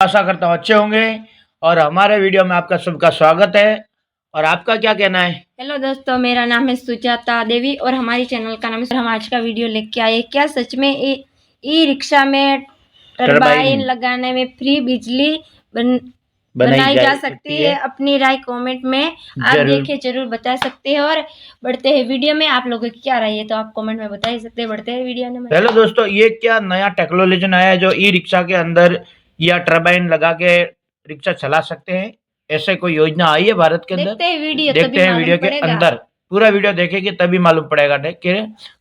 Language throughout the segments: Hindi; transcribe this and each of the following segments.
आशा करता हूँ अच्छे होंगे और हमारे वीडियो में आपका सबका स्वागत है। और आपका क्या कहना है? हेलो दोस्तों, मेरा नाम है सुजाता देवी और हमारी चैनल का नाम है। हम आज का वीडियो लेके आए, क्या सच में ई रिक्शा में टरबाइन लगाने में फ्री बिजली बनाई जा सकती है? अपनी राय कमेंट में आप देखे जरूर बता सकते हैं। और बढ़ते हैं वीडियो में, आप लोगों की क्या राय है तो आप कमेंट में बता ही सकते हैं। बढ़ते हैं वीडियो में। हेलो दोस्तों, ये क्या नया टेक्नोलॉजी आया है जो ई रिक्शा के अंदर या टरबाइन लगा के रिक्शा चला सकते हैं? ऐसे कोई योजना आई है भारत के अंदर? देखते हैं वीडियो के अंदर, पूरा वीडियो देखेंगे तभी मालूम पड़ेगा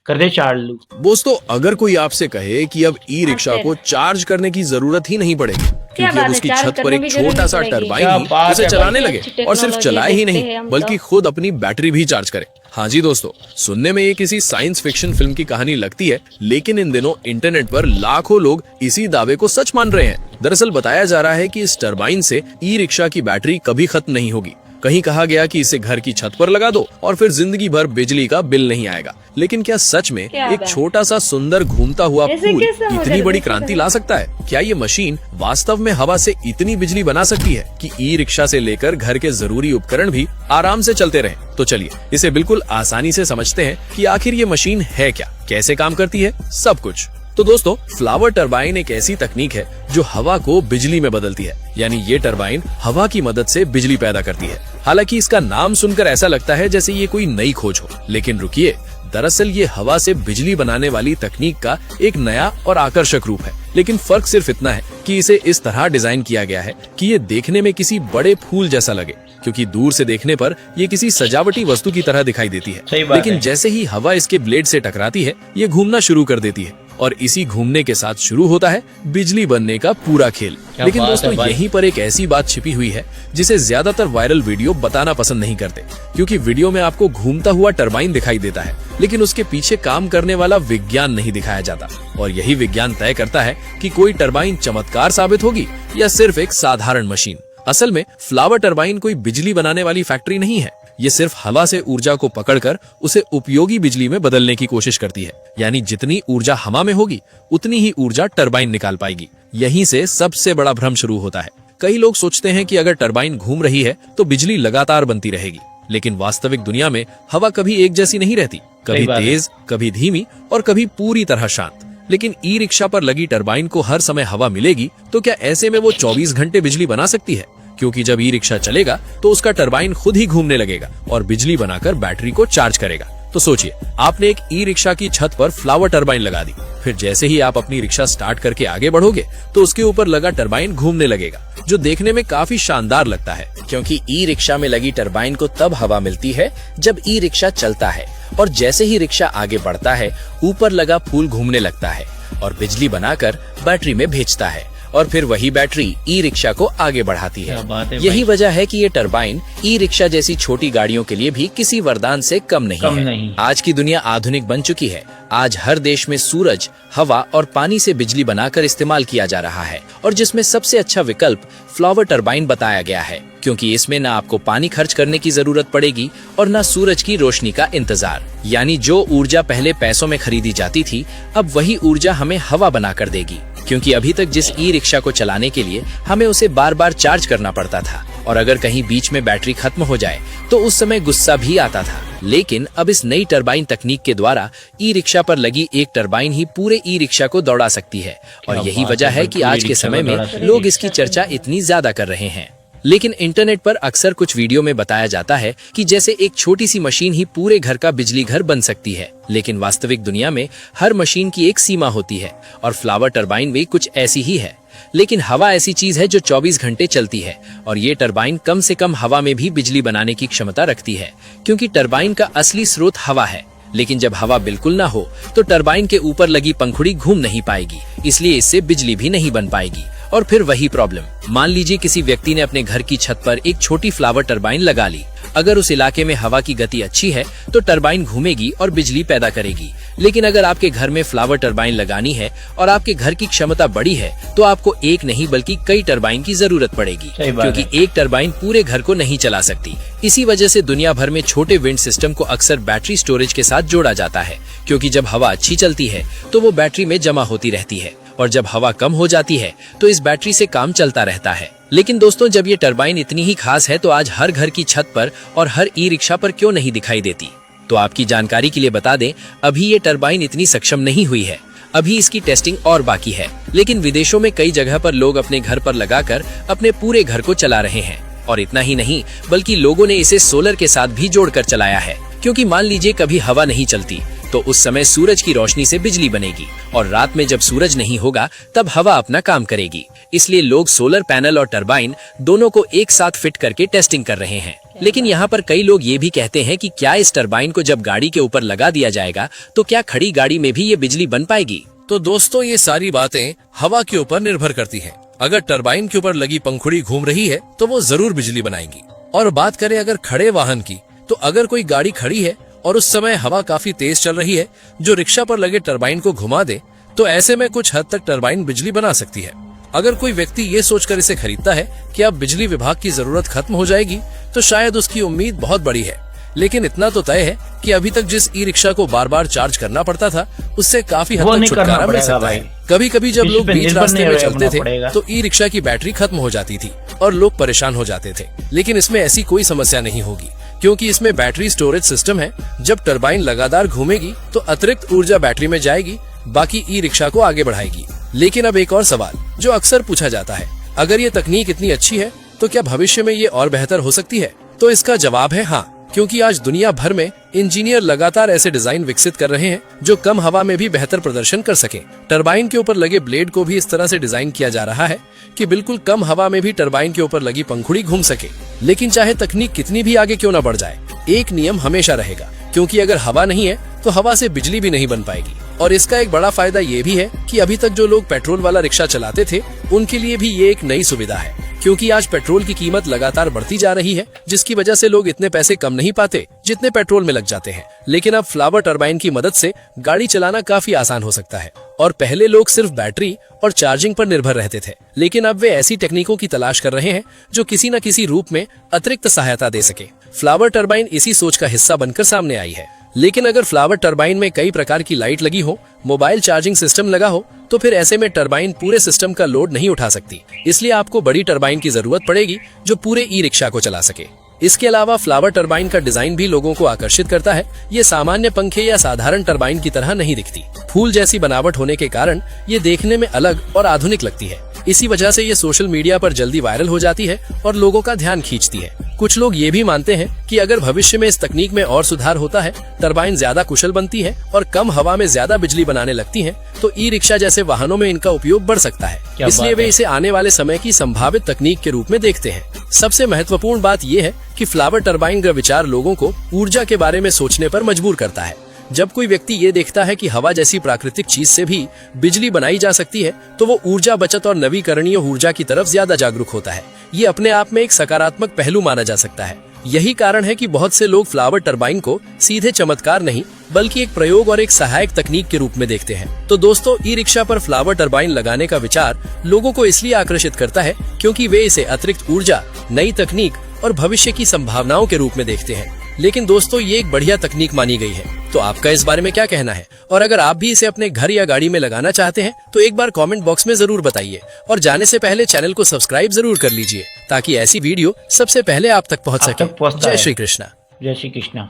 कर दे चालू। दोस्तों, अगर कोई आपसे कहे कि अब ई रिक्शा को चार्ज करने की जरूरत ही नहीं पड़ेगी क्योंकि अब उसकी छत पर एक छोटा सा टरबाइन ही उसे चलाने लगे, और सिर्फ चलाए ही नहीं बल्कि खुद अपनी बैटरी भी चार्ज करे। हाँ जी दोस्तों, सुनने में ये किसी साइंस फिक्शन फिल्म की कहानी लगती है, लेकिन इन दिनों इंटरनेट पर लाखों लोग इसी दावे को सच मान रहे हैं। दरअसल बताया जा रहा है कि इस टरबाइन से ई रिक्शा की बैटरी कभी खत्म नहीं होगी। कहीं कहा गया कि इसे घर की छत पर लगा दो और फिर जिंदगी भर बिजली का बिल नहीं आएगा। लेकिन क्या सच में एक छोटा सा सुंदर घूमता हुआ पुल इतनी बड़ी क्रांति ला सकता है? क्या ये मशीन वास्तव में हवा से इतनी बिजली बना सकती है कि ई रिक्शा से लेकर घर के जरूरी उपकरण भी आराम से चलते रहें? तो चलिए इसे बिल्कुल आसानी से समझते हैं कि आखिर ये मशीन है क्या, कैसे काम करती है, सब कुछ। तो दोस्तों, फ्लावर टरबाइन एक ऐसी तकनीक है जो हवा को बिजली में बदलती है, यानी ये टरबाइन हवा की मदद से बिजली पैदा करती है। हालांकि इसका नाम सुनकर ऐसा लगता है जैसे ये कोई नई खोज हो, लेकिन रुकिए, दरअसल ये हवा से बिजली बनाने वाली तकनीक का एक नया और आकर्षक रूप है। लेकिन फर्क सिर्फ इतना है कि इसे इस तरह डिजाइन किया गया है कि ये देखने में किसी बड़े फूल जैसा लगे, क्योंकि दूर से देखने पर ये किसी सजावटी वस्तु की तरह दिखाई देती है। लेकिन जैसे ही हवा इसके ब्लेड से टकराती है, ये घूमना शुरू कर देती है और इसी घूमने के साथ शुरू होता है बिजली बनने का पूरा खेल। लेकिन दोस्तों, यहीं पर एक ऐसी बात छिपी हुई है जिसे ज्यादातर वायरल वीडियो बताना पसंद नहीं करते, क्योंकि वीडियो में आपको घूमता हुआ टरबाइन दिखाई देता है, लेकिन उसके पीछे काम करने वाला विज्ञान नहीं दिखाया जाता। और यही विज्ञान तय करता है कि कोई टरबाइन चमत्कार साबित होगी या सिर्फ एक साधारण मशीन। असल में फ्लावर टरबाइन कोई बिजली बनाने वाली फैक्ट्री नहीं है। ये सिर्फ हवा से ऊर्जा को पकड़कर उसे उपयोगी बिजली में बदलने की कोशिश करती है, यानी जितनी ऊर्जा हवा में होगी उतनी ही ऊर्जा टरबाइन निकाल पाएगी। यहीं से सबसे बड़ा भ्रम शुरू होता है। कई लोग सोचते हैं कि अगर टरबाइन घूम रही है तो बिजली लगातार बनती रहेगी, लेकिन वास्तविक दुनिया में हवा कभी एक जैसी नहीं रहती, कभी तेज, कभी धीमी और कभी पूरी तरह शांत। लेकिन ई रिक्शा पर लगी टरबाइन को हर समय हवा मिलेगी, तो क्या ऐसे में वो 24 घंटे बिजली बना सकती है? क्योंकि जब ई रिक्शा चलेगा तो उसका टरबाइन खुद ही घूमने लगेगा और बिजली बनाकर बैटरी को चार्ज करेगा। तो सोचिए, आपने एक ई रिक्शा की छत पर फ्लावर टरबाइन लगा दी, फिर जैसे ही आप अपनी रिक्शा स्टार्ट करके आगे बढ़ोगे तो उसके ऊपर लगा टरबाइन घूमने लगेगा, जो देखने में काफी शानदार लगता है। क्योंकि ई रिक्शा में लगी टरबाइन को तब हवा मिलती है जब ई रिक्शा चलता है, और जैसे ही रिक्शा आगे बढ़ता है ऊपर लगा फूल घूमने लगता है और बिजली बनाकर बैटरी में भेजता है, और फिर वही बैटरी ई रिक्शा को आगे बढ़ाती है। यही वजह है कि ये टरबाइन ई रिक्शा जैसी छोटी गाड़ियों के लिए भी किसी वरदान से कम नहीं है। आज की दुनिया आधुनिक बन चुकी है। आज हर देश में सूरज, हवा और पानी से बिजली बनाकर इस्तेमाल किया जा रहा है, और जिसमें सबसे अच्छा विकल्प फ्लावर टरबाइन बताया गया है, क्योंकि इसमें न आपको पानी खर्च करने की जरूरत पड़ेगी और न सूरज की रोशनी का इंतजार। यानी जो ऊर्जा पहले पैसों में खरीदी जाती थी, अब वही ऊर्जा हमें हवा बनाकर देगी। क्योंकि अभी तक जिस ई रिक्शा को चलाने के लिए हमें उसे बार बार चार्ज करना पड़ता था, और अगर कहीं बीच में बैटरी खत्म हो जाए तो उस समय गुस्सा भी आता था। लेकिन अब इस नई टरबाइन तकनीक के द्वारा ई रिक्शा पर लगी एक टरबाइन ही पूरे ई रिक्शा को दौड़ा सकती है, और यही वजह है कि आज के समय में लोग इसकी चर्चा इतनी ज्यादा कर रहे हैं। लेकिन इंटरनेट पर अक्सर कुछ वीडियो में बताया जाता है कि जैसे एक छोटी सी मशीन ही पूरे घर का बिजली घर बन सकती है, लेकिन वास्तविक दुनिया में हर मशीन की एक सीमा होती है, और फ्लावर टरबाइन भी कुछ ऐसी ही है। लेकिन हवा ऐसी चीज है जो 24 घंटे चलती है, और ये टरबाइन कम से कम हवा में भी बिजली बनाने की क्षमता रखती है, क्योंकि टरबाइन का असली स्रोत हवा है। लेकिन जब हवा बिल्कुल ना हो तो टरबाइन के ऊपर लगी पंखुड़ी घूम नहीं पाएगी, इसलिए इससे बिजली भी नहीं बन पाएगी। और फिर वही प्रॉब्लम, मान लीजिए किसी व्यक्ति ने अपने घर की छत पर एक छोटी फ्लावर टरबाइन लगा ली। अगर उस इलाके में हवा की गति अच्छी है तो टरबाइन घूमेगी और बिजली पैदा करेगी। लेकिन अगर आपके घर में फ्लावर टरबाइन लगानी है और आपके घर की क्षमता बड़ी है तो आपको एक नहीं बल्कि कई टरबाइन की जरूरत पड़ेगी, क्योंकि एक टरबाइन पूरे घर को नहीं चला सकती। इसी वजह से दुनिया भर में छोटे विंड सिस्टम को अक्सर बैटरी स्टोरेज के साथ जोड़ा जाता है, क्योंकि जब हवा अच्छी चलती है तो वो बैटरी में जमा होती रहती है और जब हवा कम हो जाती है तो इस बैटरी से काम चलता रहता है। लेकिन दोस्तों, जब ये टरबाइन इतनी ही खास है तो आज हर घर की छत पर और हर ई रिक्शा पर क्यों नहीं दिखाई देती? तो आपकी जानकारी के लिए बता दें, अभी ये टरबाइन इतनी सक्षम नहीं हुई है, अभी इसकी टेस्टिंग और बाकी है। लेकिन विदेशों में कई जगह पर लोग अपने घर पर लगाकर अपने पूरे घर को चला रहे हैं। और इतना ही नहीं, बल्कि लोगों ने इसे सोलर के साथ भी जोड़कर चलाया है, क्योंकि मान लीजिए कभी हवा नहीं चलती तो उस समय सूरज की रोशनी से बिजली बनेगी और रात में जब सूरज नहीं होगा तब हवा अपना काम करेगी। इसलिए लोग सोलर पैनल और टरबाइन दोनों को एक साथ फिट करके टेस्टिंग कर रहे हैं। लेकिन यहाँ पर कई लोग ये भी कहते हैं कि क्या इस टरबाइन को जब गाड़ी के ऊपर लगा दिया जाएगा तो क्या खड़ी गाड़ी में भी ये बिजली बन पाएगी? तो दोस्तों, ये सारी बातें हवा के ऊपर निर्भर करती हैं। अगर टरबाइन के ऊपर लगी पंखुड़ी घूम रही है तो वो जरूर बिजली बनाएगी। और बात करें अगर खड़े वाहन की, तो अगर कोई गाड़ी खड़ी है और उस समय हवा काफी तेज चल रही है जो रिक्शा पर लगे टरबाइन को घुमा दे, तो ऐसे में कुछ हद तक टरबाइन बिजली बना सकती है। अगर कोई व्यक्ति ये सोचकर इसे खरीदता है कि अब बिजली विभाग की जरूरत खत्म हो जाएगी, तो शायद उसकी उम्मीद बहुत बड़ी है। लेकिन इतना तो तय है कि अभी तक जिस ई रिक्शा को बार बार चार्ज करना पड़ता था, उससे काफी हद तक छुटकारा मिल सकता है। कभी कभी जब लोग बीच रास्ते में चलते थे तो ई रिक्शा की बैटरी खत्म हो जाती थी और लोग परेशान हो जाते थे। लेकिन इसमें ऐसी कोई समस्या नहीं होगी, क्योंकि इसमें बैटरी स्टोरेज सिस्टम है। जब टरबाइन लगातार घूमेगी तो अतिरिक्त ऊर्जा बैटरी में जाएगी, बाकी ई रिक्शा को आगे बढ़ाएगी। लेकिन अब एक और सवाल जो अक्सर पूछा जाता है, अगर ये तकनीक इतनी अच्छी है तो क्या भविष्य में ये और बेहतर हो सकती है? तो इसका जवाब है हाँ, क्योंकि आज दुनिया भर में इंजीनियर लगातार ऐसे डिजाइन विकसित कर रहे हैं जो कम हवा में भी बेहतर प्रदर्शन कर सके। टरबाइन के ऊपर लगे ब्लेड को भी इस तरह से डिजाइन किया जा रहा है कि बिल्कुल कम हवा में भी टरबाइन के ऊपर लगी पंखुड़ी घूम सके। लेकिन चाहे तकनीक कितनी भी आगे क्यों न बढ़ जाए, एक नियम हमेशा रहेगा, क्योंकि अगर हवा नहीं है तो हवा से बिजली भी नहीं बन पाएगी। और इसका एक बड़ा फायदा ये भी है कि अभी तक जो लोग पेट्रोल वाला रिक्शा चलाते थे उनके लिए भी ये एक नई सुविधा है, क्योंकि आज पेट्रोल की कीमत लगातार बढ़ती जा रही है, जिसकी वजह से लोग इतने पैसे कम नहीं पाते जितने पेट्रोल में लग जाते हैं। लेकिन अब फ्लावर टरबाइन की मदद से गाड़ी चलाना काफी आसान हो सकता है। और पहले लोग सिर्फ बैटरी और चार्जिंग पर निर्भर रहते थे, लेकिन अब वे ऐसी टेक्निकों की तलाश कर रहे हैं जो किसी न किसी रूप में अतिरिक्त सहायता दे सके। फ्लावर टरबाइन इसी सोच का हिस्सा बनकर सामने आई है। लेकिन अगर फ्लावर टरबाइन में कई प्रकार की लाइट लगी हो, मोबाइल चार्जिंग सिस्टम लगा हो, तो फिर ऐसे में टरबाइन पूरे सिस्टम का लोड नहीं उठा सकती। इसलिए आपको बड़ी टरबाइन की जरूरत पड़ेगी जो पूरे ई रिक्शा को चला सके। इसके अलावा फ्लावर टरबाइन का डिजाइन भी लोगों को आकर्षित करता है। ये सामान्य पंखे या साधारण टरबाइन की तरह नहीं दिखती। फूल जैसी बनावट होने के कारण ये देखने में अलग और आधुनिक लगती है। इसी वजह से ये सोशल मीडिया पर जल्दी वायरल हो जाती है और लोगों का ध्यान खींचती है। कुछ लोग ये भी मानते हैं कि अगर भविष्य में इस तकनीक में और सुधार होता है, टरबाइन ज्यादा कुशल बनती है और कम हवा में ज्यादा बिजली बनाने लगती हैं, तो ई रिक्शा जैसे वाहनों में इनका उपयोग बढ़ सकता है। इसलिए वे इसे आने वाले समय की संभावित तकनीक के रूप में देखते हैं। सबसे महत्वपूर्ण बात यह है कि फ्लावर टरबाइन का विचार लोगों को ऊर्जा के बारे में सोचने पर मजबूर करता है। जब कोई व्यक्ति ये देखता है कि हवा जैसी प्राकृतिक चीज से भी बिजली बनाई जा सकती है, तो वो ऊर्जा बचत और नवीकरणीय ऊर्जा की तरफ ज्यादा जागरूक होता है। ये अपने आप में एक सकारात्मक पहलू माना जा सकता है। यही कारण है कि बहुत से लोग फ्लावर टरबाइन को सीधे चमत्कार नहीं, बल्कि एक प्रयोग और एक सहायक तकनीक के रूप में देखते हैं। तो दोस्तों, ई रिक्शा पर फ्लावर टरबाइन लगाने का विचार लोगों को इसलिए आकर्षित करता है क्योंकि वे इसे अतिरिक्त ऊर्जा, नई तकनीक और भविष्य की संभावनाओं के रूप में देखते हैं। लेकिन दोस्तों, ये एक बढ़िया तकनीक मानी गई है। तो आपका इस बारे में क्या कहना है? और अगर आप भी इसे अपने घर या गाड़ी में लगाना चाहते हैं तो एक बार कमेंट बॉक्स में जरूर बताइए। और जाने से पहले चैनल को सब्सक्राइब जरूर कर लीजिए, ताकि ऐसी वीडियो सबसे पहले आप तक पहुंच सके। जय श्री कृष्णा। जय श्री कृष्णा।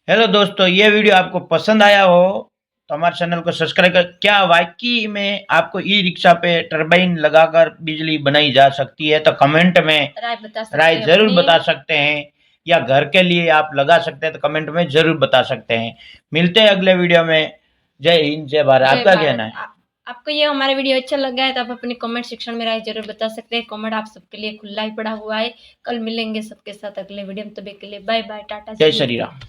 हेलो दोस्तों, ये वीडियो आपको पसंद आया हो तो हमारे चैनल को सब्सक्राइब कर। क्या वाकई में आपको ई रिक्शा पे टरबाइन लगाकर बिजली बनाई जा सकती है? तो कमेंट में राय जरूर बता सकते हैं, या घर के लिए आप लगा सकते हैं तो कमेंट में जरूर बता सकते हैं। मिलते हैं अगले वीडियो में। जय हिंद, जय भारत। आपका कहना है? आपको ये हमारा वीडियो अच्छा लगा है तो आप अपने कमेंट सेक्शन में राय जरूर बता सकते हैं। कमेंट आप सबके लिए खुला ही पड़ा हुआ है। कल मिलेंगे सबके साथ अगले वीडियो में, तब के लिए बाय बाय, टाटा, जय श्री राम।